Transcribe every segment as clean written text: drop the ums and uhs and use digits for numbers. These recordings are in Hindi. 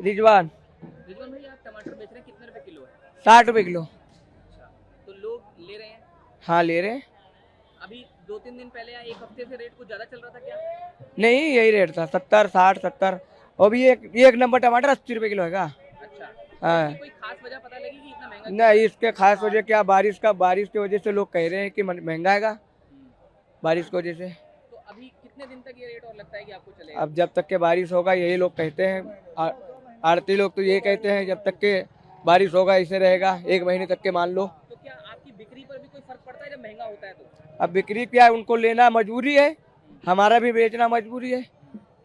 रिजवान। रिजवान भाई, आप टमाटर बेच रहे हैं, कितने रुपए किलो है? 60 रुपए किलो। अच्छा, तो लोग ले रहे हैं? हाँ ले रहे हैं। अभी 2-3 दिन पहले या एक हफ्ते से रेट कुछ ज्यादा चल रहा था क्या? नहीं यही रेट था, 70 60 70। और भी एक नंबर टमाटर 80 रुपए किलो है। अच्छा, हाँ। इसकी कोई खास वजह पता लगी कि इतना महंगा क्यों नहीं है? इसके खास वजह क्या, बारिश की वजह से लोग कह रहे हैं कि महंगा है। हम्म, बारिश की वजह से। तो अभी कितने दिन तक ये रेट और लगता है कि आपको चलेगा? अब जब तक के बारिश होगा यही लोग कहते हैं। आड़ती लोग तो ये कहते हैं जब तक के बारिश होगा ऐसे रहेगा, 1 महीने तक के मान लो। तो क्या आपकी बिक्री पर भी कोई फर्क पड़ता है जब महंगा होता है तो? अब बिक्री क्या है, उनको लेना मजबूरी है, हमारा भी बेचना मजबूरी है,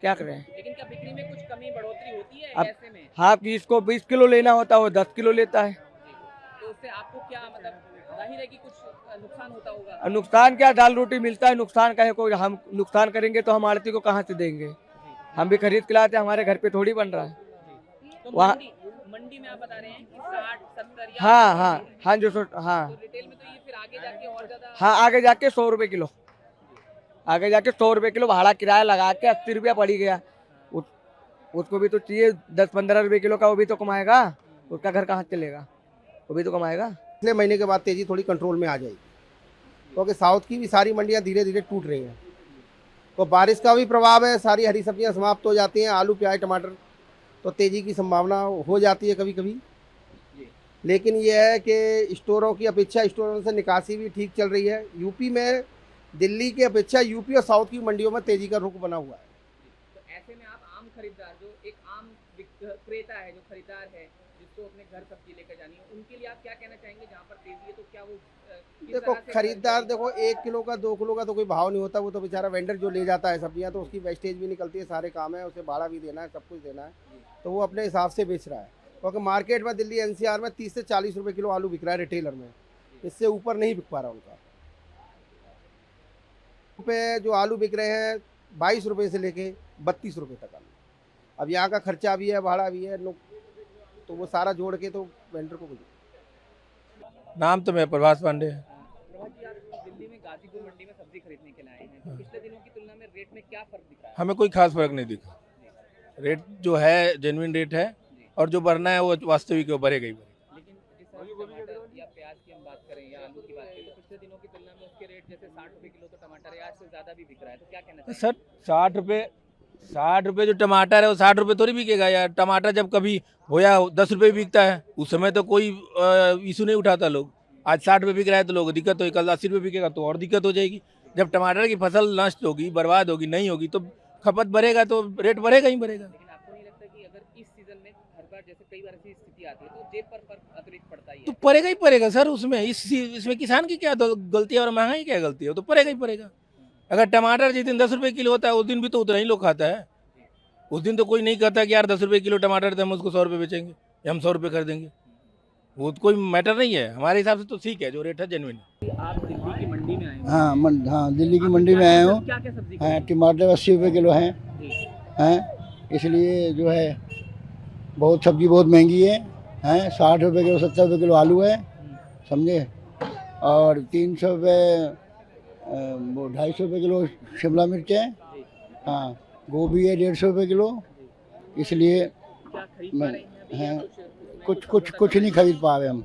क्या करें। लेकिन क्या बिक्री में कुछ कमी बढ़ोतरी होती है अब ऐसे में? हाँ, जिसको 20 किलो लेना होता है वो 10 किलो लेता है। तो उससे आपको क्या मतलब, जाहिर है कि कुछ नुकसान होता होगा। और नुकसान क्या, दाल रोटी मिलता है, नुकसान का है कोई। हम नुकसान करेंगे तो हम आड़ती को कहाँ से देंगे। हम भी खरीद के लाते हैं, हमारे घर पे थोड़ी बन रहा है। तो वहाँ मंडी में आप बता रहे हैं कि 60-70 या हाँ हाँ हाँ हाँ तो रिटेल में तो ये फिर आगे जाके और ज्यादा। हाँ, आगे जाके 100 रुपए किलो। आगे जाके 100 रुपए किलो भाड़ा किराया लगा के 80 रुपया पड़ी गया। उस, उसको भी तो चाहिए 10-15 रुपए किलो का, वो भी तो कमाएगा। उसका घर कहाँ चलेगा, वो भी तो कमाएगा। पिछले महीने के बाद तेजी थोड़ी कंट्रोल में आ जाएगी, क्योंकि साउथ की भी सारी मंडियां धीरे धीरे टूट रही हैं। तो बारिश का भी प्रभाव है, सारी हरी सब्जियां समाप्त हो जाती हैं, आलू प्याज टमाटर, तो तेजी की संभावना हो जाती है कभी कभी। लेकिन यह है कि स्टोरों की अपेक्षा स्टोरों से निकासी भी ठीक चल रही है। यूपी में दिल्ली की अपेक्षा यूपी और साउथ की मंडियों में तेजी का रुख बना हुआ है। तो ऐसे में आप आम खरीदार, जो एक आम क्रेता है, जो खरीदार है, जिसको अपने घर सब्जी लेकर जानी है, उनके लिए आप क्या कहना चाहेंगे? जहाँ पर तेजी है तो क्या वो देखो खरीदार, देखो 1 किलो का 2 किलो का तो कोई भाव नहीं होता। वो तो बेचारा वेंडर जो ले जाता है सब्जियां, तो उसकी वेस्टेज भी निकलती है, सारे काम है, उसे भाड़ा भी देना है, सब कुछ देना है, तो वो अपने हिसाब से बेच रहा है। क्योंकि मार्केट में दिल्ली एनसीआर में 30 से 40 रुपए किलो आलू बिक रहा है रिटेलर में, इससे ऊपर नहीं बिक पा रहा उनका। पे जो आलू बिक रहे हैं 22 रुपये से लेके 32 रुपये तक आलू। अब यहाँ का खर्चा भी है, भाड़ा भी है, तो वो सारा जोड़ के तो वेंडर को नाम तो मैं प्रभास पांडे है। प्रभात जी, आप दिल्ली में गाजीपुर मंडी में सब्जी खरीदने के लिए आए हैं, तो पिछले दिनों की तुलना में रेट में क्या फर्क दिख रहा है? हमें कोई खास फर्क नहीं दिखा। रेट जो है जेन्युइन रेट है, और जो बढ़ना है वो वास्तविक है, बढ़ेगा ही बढ़ेगा। लेकिन जिस तरह टमाटर या प्याज की हम बात करें या आलू की बात करें, तो पिछले दिनों की तुलना में उसके रेट जैसे 60 रुपए किलो, तो टमाटर आज से ज्यादा भी बिक रहा है, तो क्या कहना चाहिए? सर 60 रुपये जो टमाटर है वो 60 रुपये थोड़ी बिकेगा यार। टमाटर जब कभी होया 10 रुपये बिकता है, उस समय तो कोई इशू नहीं उठाता लोग। आज 60 रुपये बिक रहा है तो लोग दिक्कत होगी, कल 80 रुपये बिकेगा तो और दिक्कत हो जाएगी। जब टमाटर की फसल नष्ट होगी, बर्बाद होगी, नहीं होगी, तो खपत बढ़ेगा तो रेट बढ़ेगा ही बढ़ेगा। लेकिन आपको नहीं लगता कि अगर इस सीजन में हर बार जैसे कई बार ऐसी स्थिति आती है तो जेब पर फर्क अतिरिक्त पड़ता ही तो है? पड़ेगा ही पड़ेगा सर। उसमें इसमें किसान की क्या गलती है और महंगाई क्या गलती है, तो पड़ेगा ही पड़ेगा। अगर टमाटर जिस दिन 10 रुपये किलो होता है उस दिन भी तो उतना ही लोग खाता है। उस दिन तो कोई नहीं कहता कि यार 10 रुपये किलो टमाटर थे, हम उसको 100 रुपये बेचेंगे या हम 100 रुपये कर देंगे। वो तो कोई मैटर नहीं है हमारे हिसाब से, तो ठीक है, जो रेट है जेन्युइन है। आप दिल्ली की मंडी में आए हैं? हाँ दिल्ली की मंडी में आया हूँ। क्या क्या सब्जी हाँ, टमाटर 80 रुपये किलो हैं। जी, हैं इसलिए जो है बहुत सब्जी बहुत महंगी है। हैं 60 रुपये किलो 70 रुपये किलो आलू है, समझे। और 300 रुपये वो 250 रुपये किलो शिमला मिर्च है। हाँ, गोभी है 150 रुपये किलो। इसलिए क्या खरीद पा रहे हैं अभी या हैं, कुछ कुछ नहीं खरीद पा रहे हम।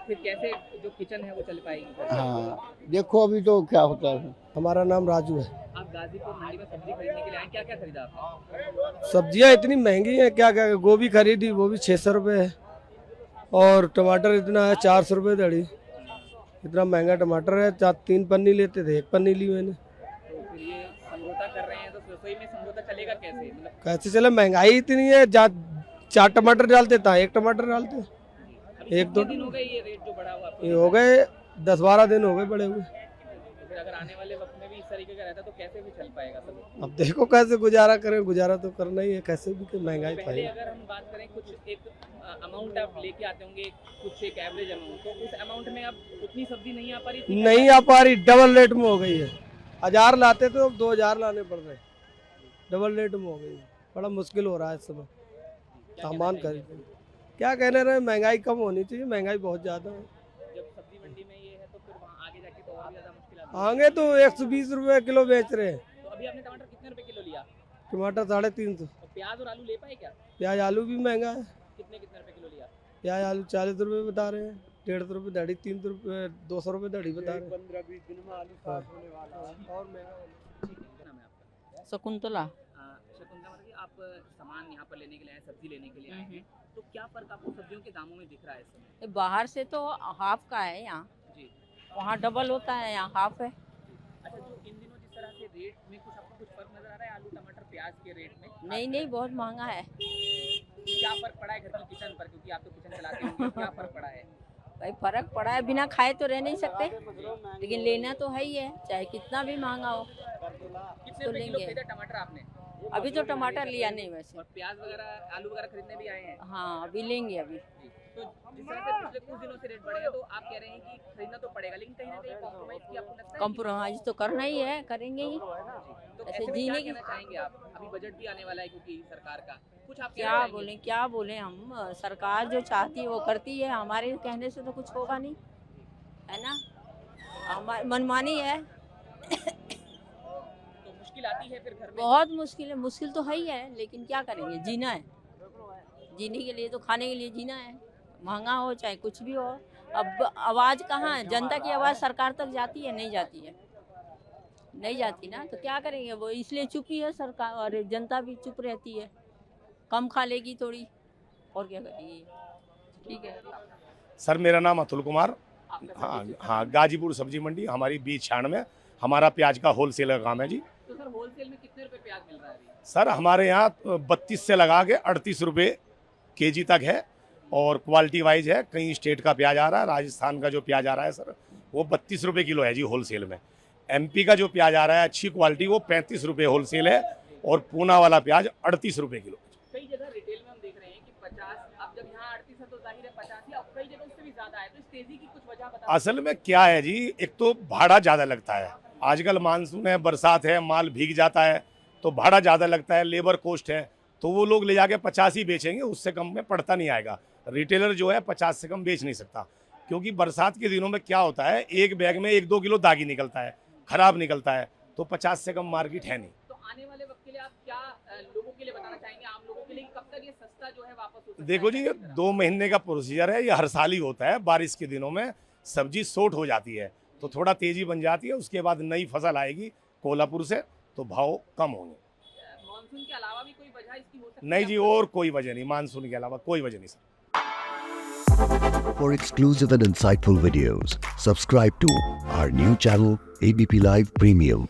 फिर कैसे जो किचन है वो चल पाएगी? हाँ देखो अभी तो क्या होता है। हमारा नाम राजू है। आप गाजीपुर मंडी में सब्जी खरीदने के लिए आए, क्या क्या खरीदा आपने? सब्जियां इतनी महंगी हैं, क्या क्या। गोभी खरीदी, वो भी 600 रुपये है, और टमाटर इतना है 400 रुपये दड़ी। इतना महंगा टमाटर है, 3 पन्नी लेते थे, 1 पन्नी ली मैंने। तो फिर ये समझौता कर रहे हैं, तो रसोई में समझौता चलेगा कैसे? मतलब कैसे चले, महंगाई इतनी है। 4 टमाटर डालते था, 1 टमाटर डालते। अभी एक कितने दो दिन हो गए ये रेट जो बढ़ा हुआ आपको? ये हो गए 10-12 दिन हो गए बड़े हुए। तो फिर अगर आने वाले वक्त में भी इस तरीके का रहता तो कैसे भी चल पाएगा सब? अब देखो कैसे गुजारा करें, गुजारा तो करना ही है कैसे भी, कि महंगाई तो पहले है। अगर हम बात करें, कुछ एक अमाउंट आप लेके आते होंगे, कुछ एक एवरेज अमाउंट, तो उस अमाउंट में अब उतनी सब्जी नहीं आ पा रही थी? नहीं आ पा रही, डबल रेट में हो गई है। 1000 लाते तो अब 2000 लाने पड़ रहे, डबल रेट में हो गई है। बड़ा मुश्किल हो रहा है इस समय सामान खरीदने। क्या कहने रहे, महंगाई कम होनी चाहिए, महंगाई बहुत ज़्यादा है। जब सब्जी मंडी में ये है तो फिर वहाँ आगे जाके तो और भी ज़्यादा मुश्किल आती है। आगे तो 120 रुपये किलो बेच रहे हैं। तो अभी आपने टमाटर कितने रुपए किलो लिया? टमाटर 350। और प्याज और आलू ले पाए क्या? प्याज आलू भी महंगा है। कितने कितने रुपए किलो लिया? प्याज आलू 40 रुपए बता रहे हैं, 150 रुपए दाढ़ी, 300 रुपए 200 रुपए दाढ़ी बता रहे हैं। 15-20 दिन में आलू साफ होने वाला है और महंगा। ठीक है, क्या नाम है आपका? शकुंतला। शकुंतला, मतलब कि आप सामान यहाँ पर लेने के लिए आए, सब्जी लेने के लिए आए हैं, तो क्या फर्क आपको सब्जियों के दामों में दिख रहा है इस समय? बाहर से तो हाफ का है यहाँ, जी। वहाँ डबल होता है, यहाँ हाफ है। अच्छा, जो इन दिनों जिस तरह से रेट में कुछ आपको कुछ फर्क नजर आ रहा है आलू टमाटर प्याज के रेट में? नहीं नहीं, बहुत महंगा है। क्या फर्क पड़ा है घर की किचन पर, क्योंकि आप तो किचन चलाते होंगे, क्या फर्क पड़ा है? भाई फर्क पड़ा है, बिना खाए तो रह नहीं सकते, लेकिन लेना तो है ही है, चाहे कितना भी महंगा हो कितने तो रुपए किलो लेंगे। खरीदा टमाटर आपने? अभी तो टमाटर लिया नहीं वैसे। और प्याज वगैरह आलू वगैरह खरीदने भी आए हैं? हाँ अभी लेंगे अभी। तो जिस तरह से पिछले कुछ दिनों से रेट बढ़ेगा, तो आप कह रहे हैं कि खरीदना तो पड़ेगा, लेकिन कहीं ना कहीं कॉम्प्रोमाइज की आपको लगता है? कॉम्प्रोमाइज तो करना ही है, करेंगे ही। तो ऐसे ऐसे में जीने क्या की- कहना चाहेंगे आप? अभी बजट भी आने वाला है क्योंकि सरकार का कुछ आप क्या बोलें क्या बोलें हम, सरकार जो चाहती है वो करती है, हमारे कहने से तो कुछ होगा नहीं, है ना, हमारी मनमानी है। तो मुश्किल आती है फिर घर में? बहुत मुश्किल है, मुश्किल तो है ही है, लेकिन क्या करेंगे, जीना है, जीने के लिए तो खाने के लिए जीना है, महंगा हो चाहे कुछ भी हो। अब आवाज़ कहाँ है, जनता की आवाज़ सरकार तक जाती है? नहीं जाती है, नहीं जाती ना, तो क्या करेंगे, वो इसलिए चुप ही है सरकार, और जनता भी चुप रहती है, कम खा लेगी थोड़ी, और क्या करेगी। ठीक है सर, मेरा नाम अतुल कुमार। आपका हाँ सब हाँ, गाजीपुर सब्जी मंडी हमारी B96 में हमारा प्याज का होलसेल का काम है जी। तो सर होलसेल में कितने रुपए प्याज मिल रहा है अभी? सर हमारे यहाँ 32 से लगा के 38 रुपये केजी तक है, और क्वालिटी वाइज है। कहीं स्टेट का प्याज आ रहा है, राजस्थान का जो प्याज आ रहा है सर वो 32 रुपये किलो है जी होलसेल में। MP का जो प्याज आ रहा है अच्छी क्वालिटी, वो 35 रुपये होलसेल है, और पूना वाला प्याज 38 रुपये किलो। कई जगह रिटेल में हम देख रहे हैं कि 50, अब जब यहाँ 38 है तो जाहिर है 50 ही, अब कई जगह उससे भी ज्यादा है, तो इस तेजी की कुछ वजह बता? असल में क्या है जी, एक तो भाड़ा ज़्यादा लगता है, आजकल मानसून है, बरसात है, माल भीग जाता है तो भाड़ा ज़्यादा लगता है, लेबर कॉस्ट है, तो वो लोग ले जाके 50 ही बेचेंगे, उससे कम में पड़ता नहीं आएगा। रिटेलर जो है 50 से कम बेच नहीं सकता, क्योंकि बरसात के दिनों में क्या होता है, एक बैग में 1-2 किलो दागी निकलता है, खराब निकलता है, तो 50 से कम मार्केट है नहीं। तो आने वाले वक्त के लिए आप क्या लोगों के लिए बताना चाहेंगे, आम लोगों के लिए, कि कब तक ये सस्ता जो है वापस हो सकता है? देखो जी, ये 2 महीने का प्रोसीजर है, ये हर साल ही होता है। बारिश के दिनों में सब्जी शॉर्ट हो जाती है तो थोड़ा तेजी बन जाती है, उसके बाद नई फसल आएगी कोल्हापुर से तो भाव कम होंगे। मानसून के अलावा भी कोई वजह इसकी हो सकती है? नहीं जी, और कोई वजह नहीं, मानसून के अलावा कोई वजह नहीं sir. For exclusive and insightful videos, subscribe to our new channel ABP Live Premium.